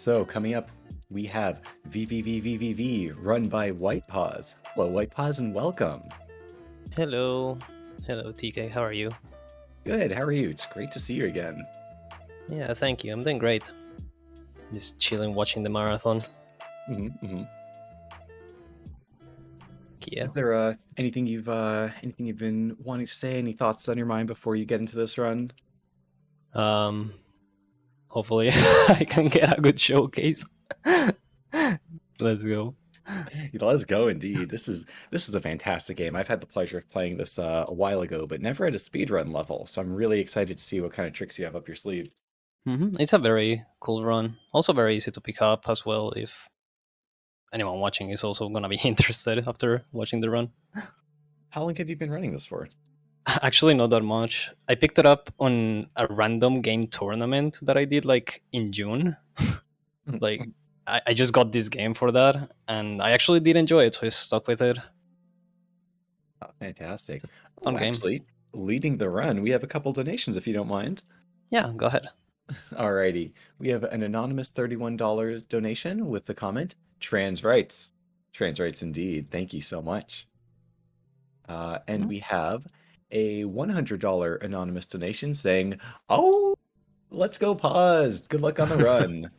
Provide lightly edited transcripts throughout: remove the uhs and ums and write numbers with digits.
So coming up, we have VVVVVV run by WhitePaaws. Hello, WhitePaaws, and welcome. Hello. Hello, TK. How are you? Good. How are you? It's great to see you again. Yeah, thank you. I'm doing great. Just chilling, watching the marathon. Yeah. Is there anything you've been wanting to say? Any thoughts on your mind before you get into this run? Hopefully I can get a good showcase. Let's go. Let's go, indeed. This is a fantastic game. I've had the pleasure of playing this a while ago, but never at a speedrun level. So I'm really excited to see what kind of tricks you have up your sleeve. It's a very cool run. Also very easy to pick up as well if anyone watching is also gonna be interested after watching the run. How long have you been running this for? Actually, not that much. I picked it up on a random game tournament that I did like in June. Like I just got this game for that, and I actually did enjoy it, so I stuck with it. Oh, fantastic. Fun Oh, game. actually, leading the run, we have a couple donations if you don't mind. Yeah, go ahead. Alrighty. We have an anonymous $31 donation with the comment, trans rights. Trans rights indeed. Thank you so much. And we have a $100 anonymous donation saying, oh, let's go pause. Good luck on the run.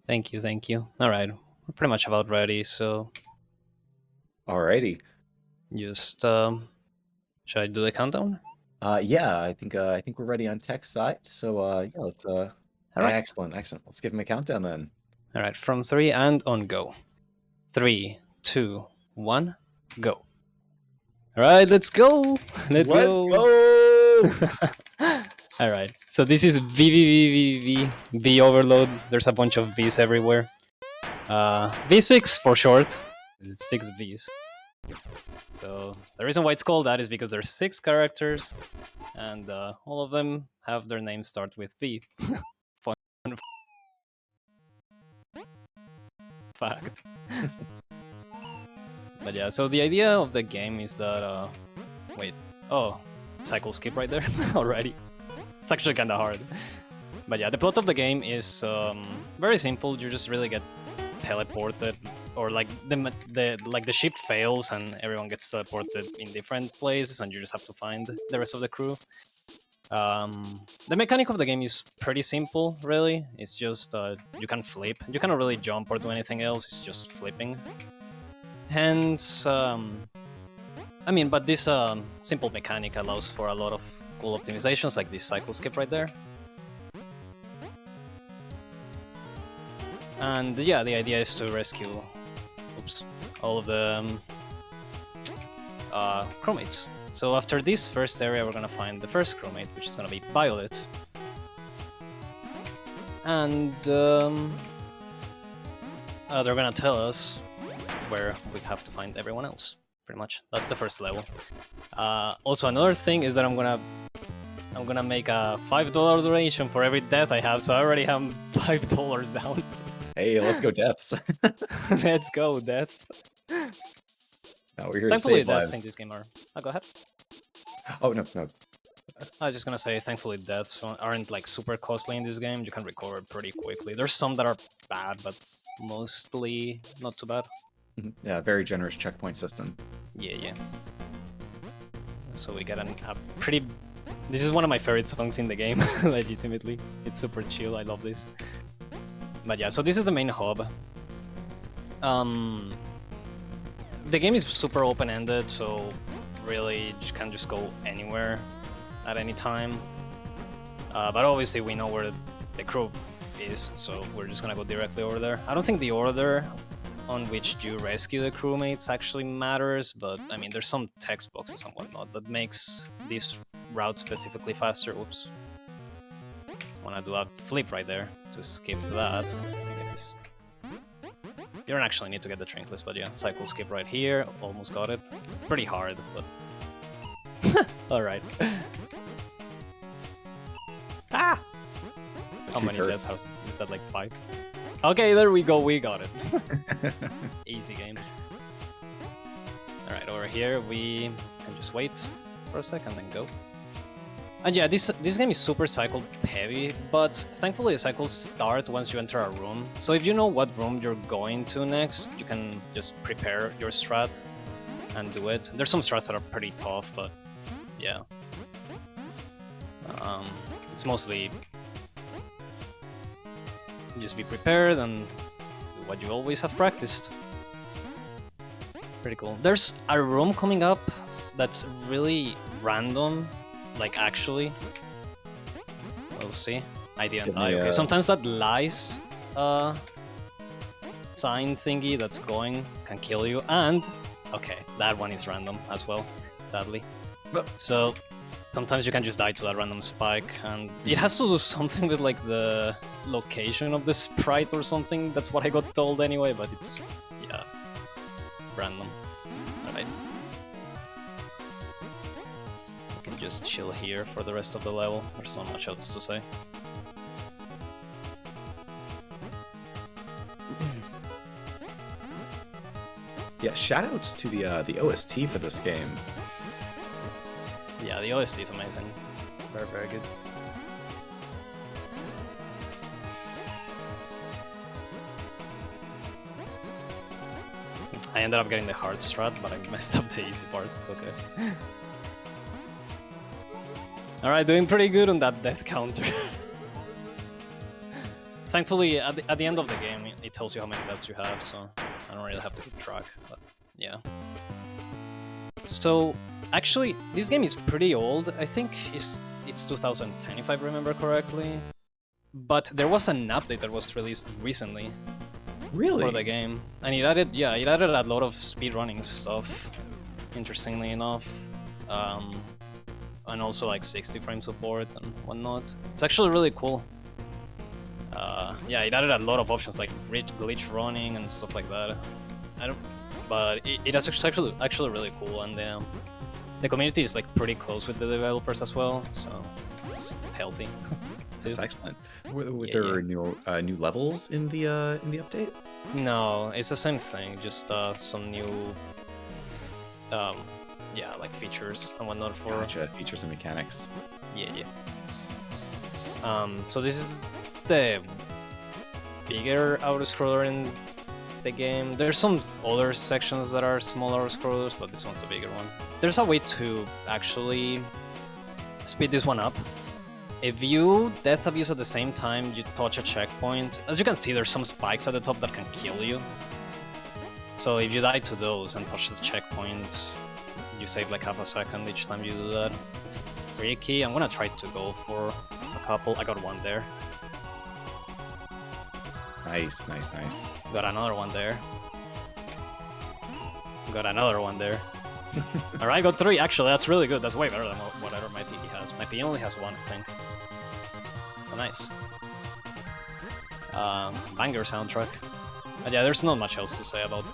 Thank you, thank you. All right, we're pretty much about ready, so Alrighty. just should I do the countdown? Yeah, I think we're ready on tech side. So yeah, let's All right. excellent. Let's give him a countdown then. All right, from 3 and on go. 3, 2, 1, go. All right, let's go. Let's go. All right, so this is VVVVV overload. There's a bunch of V's everywhere. V6 for short. This is 6 V's. So the reason why it's called that is because there's 6 characters, and all of them have their names start with V. Fun fact. But yeah, so the idea of the game is that wait, oh, cycle skip right there already. It's actually kind of hard. But yeah, the plot of the game is very simple. You just really get teleported, or like the ship fails and everyone gets teleported in different places, and you just have to find the rest of the crew. The mechanic of the game is pretty simple, really. It's just you can flip. You cannot really jump or do anything else. It's just flipping. Hence, I mean, but this simple mechanic allows for a lot of cool optimizations, like this cycle skip right there. And yeah, the idea is to rescue, all of the crewmates. So after this first area, we're gonna find the first crewmate, which is gonna be Violet. And they're gonna tell us where we have to find everyone else. Pretty much, that's the first level. Also, another thing is that I'm gonna make a $5 donation for every death I have, so I already have $5 down. Hey, let's go deaths. Let's go deaths. No, we're here Thankfully, to save lives. deaths in this game are. Oh, go ahead. Oh no. I was just gonna say, thankfully, deaths aren't like super costly in this game. You can recover pretty quickly. There's some that are bad, but mostly not too bad. Yeah, very generous checkpoint system. Yeah. So we get a pretty. This is one of my favorite songs in the game, legitimately. It's super chill. I love this. But yeah, so this is the main hub. The game is super open-ended, so really you can just go anywhere at any time. But obviously we know where the crew is, so we're just gonna go directly over there. I don't think the order on which you rescue the crewmates actually matters, but I mean there's some text boxes and whatnot that makes this route specifically faster. Oops. Wanna do a flip right there to skip that. You don't actually need to get the trinkless, but yeah, cycle skip right here. Almost got it. Pretty hard, but alright. Ah! How many deaths is that, like 5? Okay, there we go, we got it. Easy game. Alright, over here we can just wait for a second and go. And yeah, this game is super cycle heavy, but thankfully the cycles start once you enter a room. So if you know what room you're going to next, you can just prepare your strat and do it. There's some strats that are pretty tough, but yeah. It's mostly just be prepared and do what you always have practiced. Pretty cool. There's a room coming up that's really random. Like, actually, we'll see. I didn't die. Okay, sometimes that lies sign thingy that's going can kill you, and okay, that one is random as well, sadly. So sometimes you can just die to that random spike, and it has to do something with like the location of the sprite or something. That's what I got told anyway, but it's yeah, random. Alright. Just chill here for the rest of the level. There's not much else to say. Yeah, shoutouts to the OST for this game. Yeah, the OST is amazing. Very, very good. I ended up getting the hard strat, but I messed up the easy part. Okay. Alright, doing pretty good on that death counter. Thankfully, at the end of the game, it tells you how many deaths you have, so I don't really have to keep track, but yeah. So, actually, this game is pretty old. I think it's 2010, if I remember correctly. But there was an update that was released recently. Really? For the game. And it added a lot of speedrunning stuff, interestingly enough. And also like 60 frame support and whatnot. It's actually really cool. Yeah, it added a lot of options like glitch running and stuff like that. But it's actually really cool, and the community is like pretty close with the developers as well, so it's healthy. That's excellent. Were there new levels in the update? No, it's the same thing. Just some new yeah, like features and whatnot for features and mechanics. Yeah. So this is the bigger auto-scroller in the game. There's some other sections that are smaller scrollers, but this one's the bigger one. There's a way to actually speed this one up. If you death abuse at the same time you touch a checkpoint, as you can see, there's some spikes at the top that can kill you. So if you die to those and touch this checkpoint, you save like half a second each time you do that. It's tricky. I'm gonna try to go for a couple. I got one there. Nice. Got another one there. Got another one there. Alright, got 3. Actually, that's really good. That's way better than whatever my PB has. My PB only has 1, I think. So nice. Banger soundtrack. But yeah, there's not much else to say about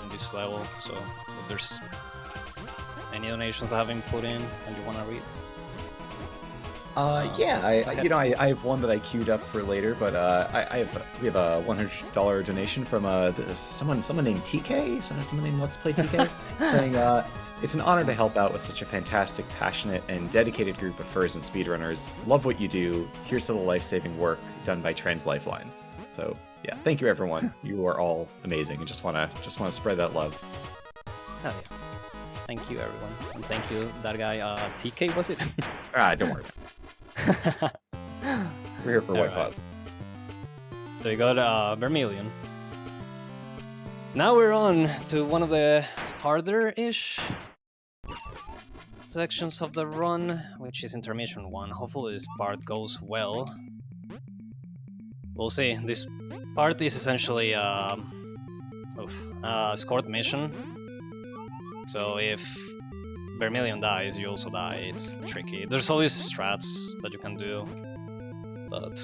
in this level, so if there's any donations I haven't put in and you want to read? Yeah, I have one that I queued up for later, but we have a $100 donation from someone named TK, someone named Let's Play TK, saying it's an honor to help out with such a fantastic, passionate, and dedicated group of furs and speedrunners. Love what you do. Here's to the life-saving work done by Trans Lifeline. So yeah, thank you everyone. You are all amazing, and just wanna spread that love. Hell yeah. Thank you everyone, and thank you that guy. TK, was it? Don't worry. We're here for WhitePaaws. So we got Vermilion. Now we're on to one of the harder-ish sections of the run, which is intermission 1. Hopefully this part goes well. We'll see. This part is essentially a escort mission. So if Vermilion dies, you also die. It's tricky. There's always strats that you can do, but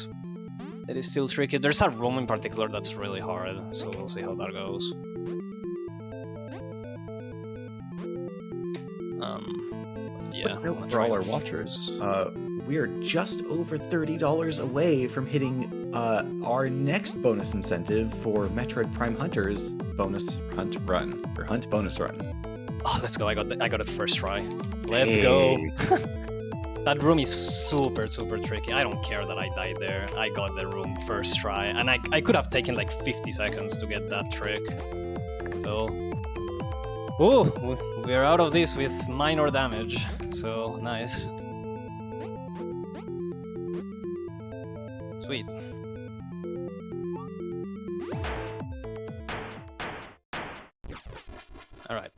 it is still tricky. There's a room in particular that's really hard, so we'll see how that goes. Yeah. For all our watchers, we are just over $30 away from hitting our next bonus incentive for Metroid Prime Hunters bonus hunt run, or hunt bonus run. Oh, let's go! I got it first try. Let's go! That room is super tricky. I don't care that I died there. I got the room first try, and I could have taken like 50 seconds to get that trick. So, oh, we're out of this with minor damage. So nice. Sweet. All right.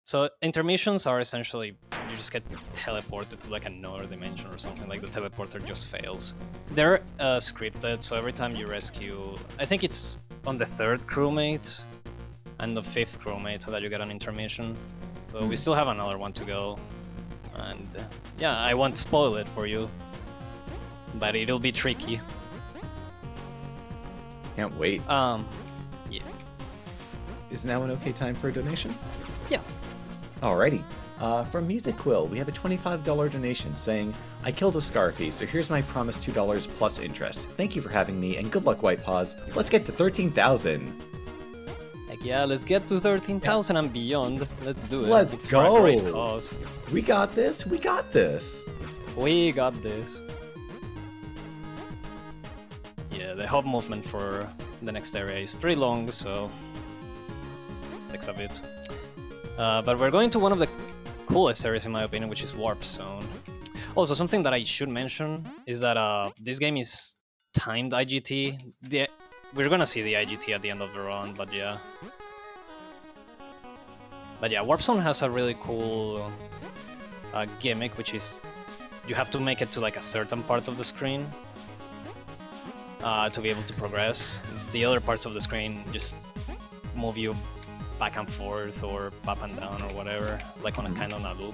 So intermissions are essentially you just get teleported to like another dimension or something, like the teleporter just fails. They're scripted, so every time you rescue, I think it's on the 3rd crewmate and the 5th crewmate, so that you get an intermission. So we still have another one to go, and yeah, I won't spoil it for you, but it'll be tricky. Can't wait. Yeah. Is now an okay time for a donation? Yeah. Alrighty. From Music Quill, we have a $25 donation saying, I killed a Scarfy, so here's my promised $2 plus interest. Thank you for having me, and good luck, WhitePaaws. Let's get to 13,000. Heck yeah, let's get to 13,000 and beyond. Let's do it. Let's It's for a go. great cause. We got this. We got this. We got this. Yeah, the hub movement for the next area is pretty long, so it takes a bit. But we're going to one of the coolest areas in my opinion, which is Warp Zone. Also, something that I should mention is that this game is timed IGT. We're gonna see the IGT at the end of the run, but yeah. Warp Zone has a really cool gimmick, which is you have to make it to like a certain part of the screen to be able to progress. The other parts of the screen just move you back and forth or up and down or whatever, like on a kind of a loop.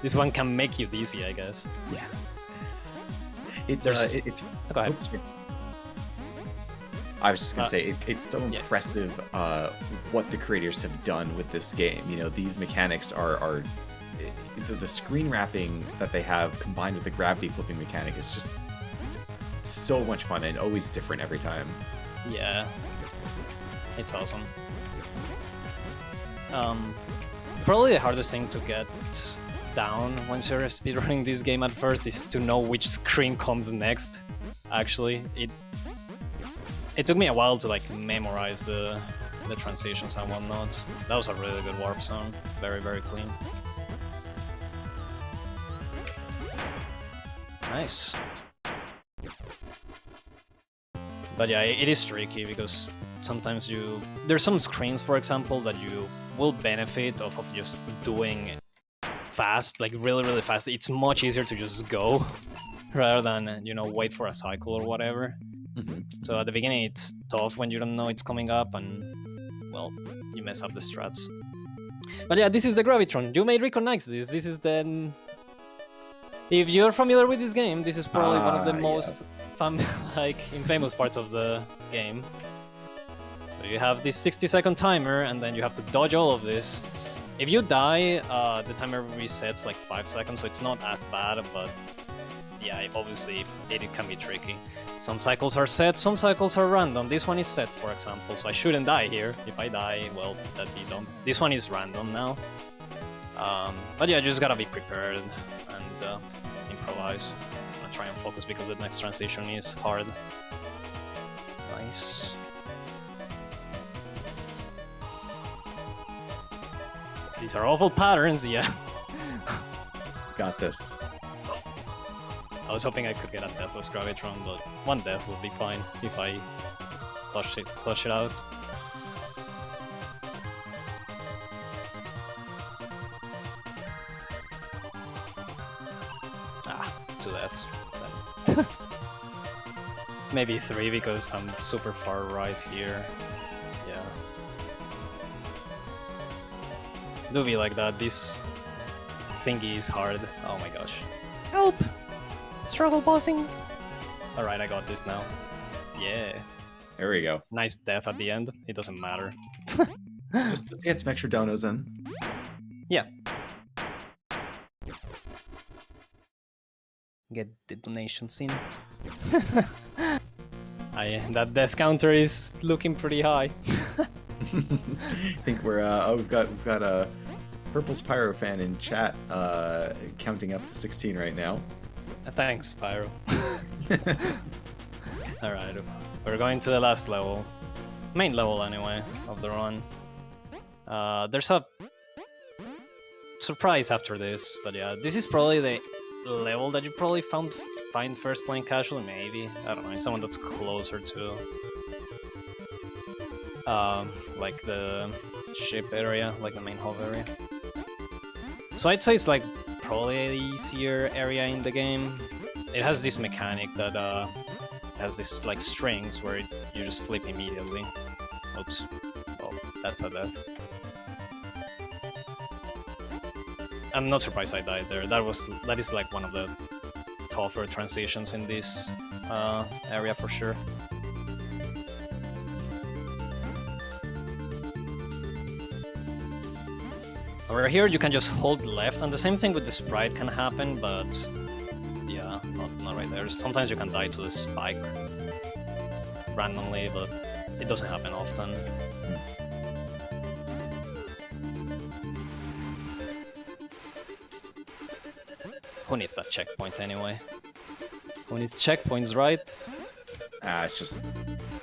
This one can make you dizzy, I guess. Yeah. It's Go ahead. Oops. I was just gonna say it's so impressive what the creators have done with this game. You know, these mechanics are the screen wrapping that they have combined with the gravity flipping mechanic is just so much fun and always different every time. Yeah, it's awesome. Probably the hardest thing to get down once you're speedrunning this game at first is to know which screen comes next. Actually, it took me a while to like memorize the transitions and whatnot. That was a really good warp zone, very clean. Nice. But yeah, it is tricky because sometimes there's some screens, for example, that you will benefit off of just doing fast, like really fast. It's much easier to just go rather than, you know, wait for a cycle or whatever. So at the beginning it's tough when you don't know it's coming up and, well, you mess up the strats. But yeah, this is the Gravitron. You may recognize this. This is the... If you're familiar with this game, this is probably one of the most infamous parts of the game. So you have this 60-second timer, and then you have to dodge all of this. If you die, the timer resets like 5 seconds, so it's not as bad, but yeah, obviously it can be tricky. Some cycles are set, some cycles are random. This one is set, for example, so I shouldn't die here. If I die, well, that'd be dumb. This one is random now. But yeah, you just gotta be prepared and improvise. I'm gonna try and focus because the next transition is hard. Nice. These are awful patterns, yeah. Got this. I was hoping I could get a Deathless Gravitron, but one death will be fine if I flush it out. Ah, 2 deaths. Maybe 3 because I'm super far right here. Yeah. Do be like that, this thingy is hard. Oh my gosh. Help! Struggle bossing! Alright, I got this now. Yeah. There we go. Nice death at the end. It doesn't matter. Just get some extra donos in. Yeah. Get the donations in. That death counter is looking pretty high. I think we're we've got Purple's Pyro fan in chat, counting up to 16 right now. Thanks, Pyro. Alright, we're going to the last level. Main level, anyway, of the run. There's a surprise after this, but yeah, this is probably the level that you probably find first playing casually, maybe. I don't know, someone that's closer to like the ship area, like the main hub area. So I'd say it's like probably the easier area in the game. It has this mechanic that has this like strings where you just flip immediately. Oops. Oh, that's a death. I'm not surprised I died there. That is like one of the tougher transitions in this area for sure. Over here you can just hold left, and the same thing with the sprite can happen, but yeah, not right there. Sometimes you can die to the spike randomly, but it doesn't happen often. Who needs that checkpoint anyway? Who needs checkpoints, right? It's just...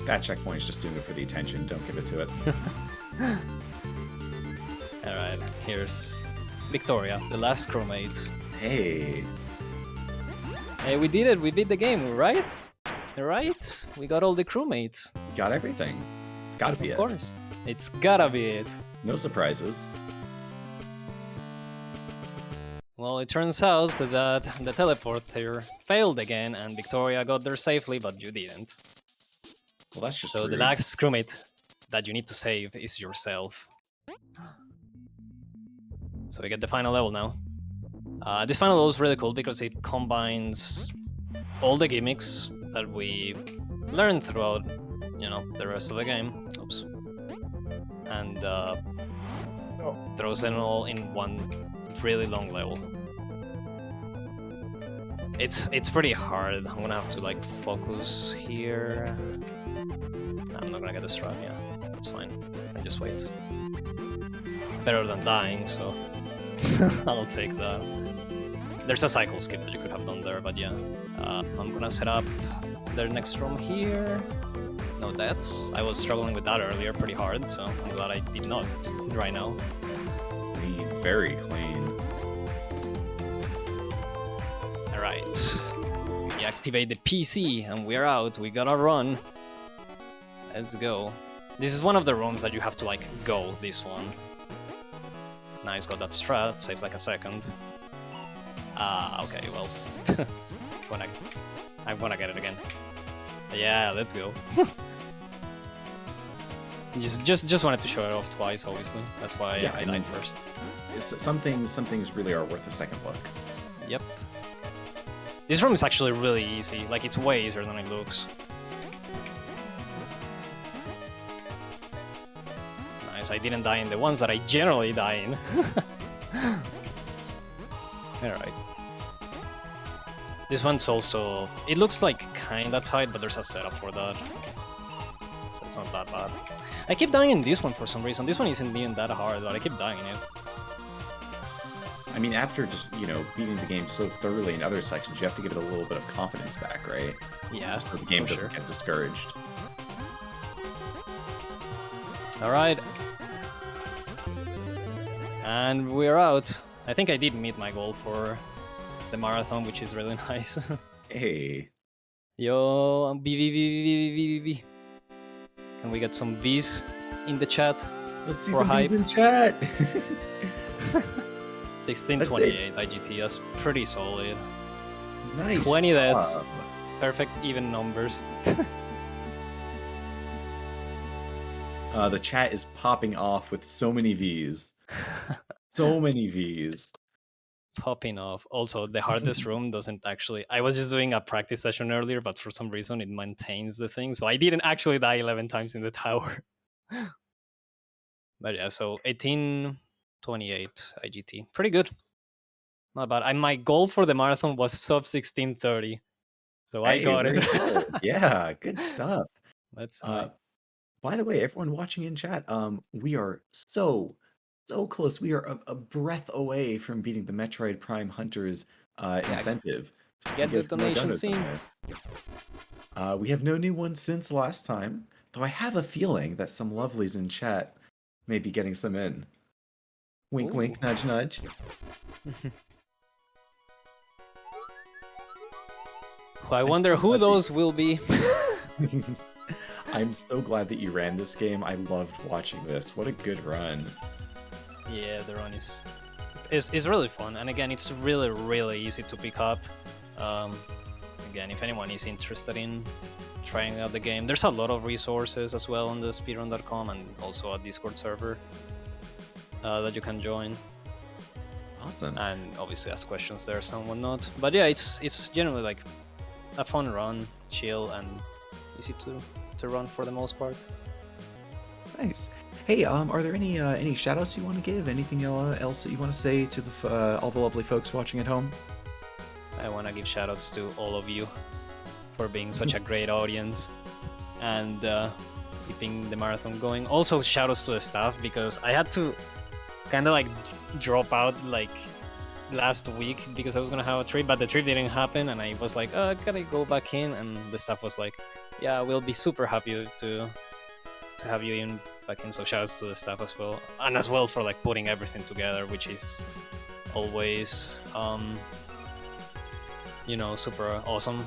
That checkpoint is just doing it for the attention. Don't give it to it. Alright, here's Victoria, the last crewmate. Hey. Hey, we did it! We beat the game, right? Right? We got all the crewmates. Got everything. It's gotta be it. Of course. It's gotta be it. No surprises. Well, it turns out that the teleporter failed again and Victoria got there safely, but you didn't. Well, that's just So rude. the last crewmate that you need to save is yourself. So we get the final level now. This final level is really cool because it combines all the gimmicks that we learned throughout, you know, the rest of the game. Oops. And throws them all in one really long level. It's pretty hard. I'm gonna have to like focus here. I'm not gonna get the strat, yeah. That's fine. I just wait. Better than dying, so I'll take that. There's a cycle skip that you could have done there, but yeah. I'm gonna set up the next room here. No deaths. I was struggling with that earlier pretty hard, so I'm glad I did not right now. Clean, very clean. Alright. We activate the PC and we're out. We gotta run. Let's go. This is one of the rooms that you have to like go, this one. Nice, got that strat, saves like a second. Okay, well. I wanna get it again. Yeah, let's go. just wanted to show it off twice, obviously. That's why Yeah, I died first. Some things really are worth a second look. Yep. This room is actually really easy. Like, it's way easier than it looks. Nice, I didn't die in the ones that I generally die in. Alright. This one's also... It looks like kinda tight, but there's a setup for that. So it's not that bad. I keep dying in this one for some reason. This one isn't even that hard, but I keep dying in it. I mean, after just, you know, beating the game so thoroughly in other sections, you have to give it a little bit of confidence back, right? Yeah, So the game doesn't get discouraged. Alright. And we're out. I think I did meet my goal for the marathon, which is really nice. Hey. Yo, VVVVVV. Can we get some V's in the chat? Let's see For some hype. views in chat. 1628 IGT, that's pretty solid. Nice. 20 deaths. job. Perfect even numbers. The chat is popping off with so many V's. So many V's. Popping off. Also, the hardest room doesn't actually... I was just doing a practice session earlier, but for some reason it maintains the thing, so I didn't actually die 11 times in the tower. But yeah, so 1828 IGT. Pretty good. Not bad. My goal for the marathon was sub 1630. So I Hey, got very it. cool. Yeah, good stuff. That's By the way, everyone watching in chat, we are so so close. We are a breath away from beating the Metroid Prime Hunters Yeah, incentive. So we can get the get some more donations donuts in in. there. We have no new ones since last time, though I have a feeling that some lovelies in chat may be getting some in. Wink, Ooh. wink, nudge, nudge. I I'm wonder so who glad that those will be. I'm so glad that you ran this game. I loved watching this. What a good run. Yeah, the run is really fun, and again, it's really easy to pick up. Um, Again, if anyone is interested in trying out the game, there's a lot of resources as well on the speedrun.com and also a Discord server that you can join, Awesome. and obviously ask questions there, and whatnot. But yeah, it's generally like a fun run, chill, and easy to run for the most part. Nice. Hey, are there any shout outs you want to give? Anything else that you want to say to all the lovely folks watching at home? I want to give shoutouts to all of you for being such a great audience and keeping the marathon going. Also, shoutouts to the staff because I had to kind of like drop out like last week because I was gonna have a trip, but the trip didn't happen, and I was like, oh, can I go back in? And the staff was like, yeah, we'll be super happy to have you in back in. So shoutouts to the staff as well, and as well for like putting everything together, which is always super awesome.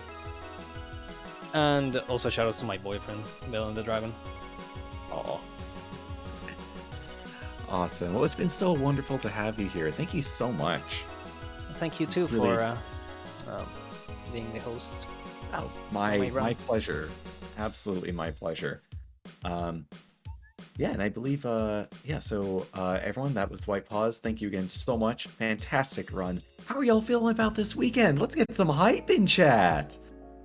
And also shoutouts to my boyfriend, Bill and the Dragon. Oh, awesome. Well, it's been so wonderful to have you here. Thank you so much. Thank you too Really- for being the host. Oh, my my run. pleasure. Absolutely my pleasure. Yeah, and I believe so everyone, that was WhitePaaws. Thank you again so much. Fantastic run. How are y'all feeling about this weekend? Let's get some hype in chat.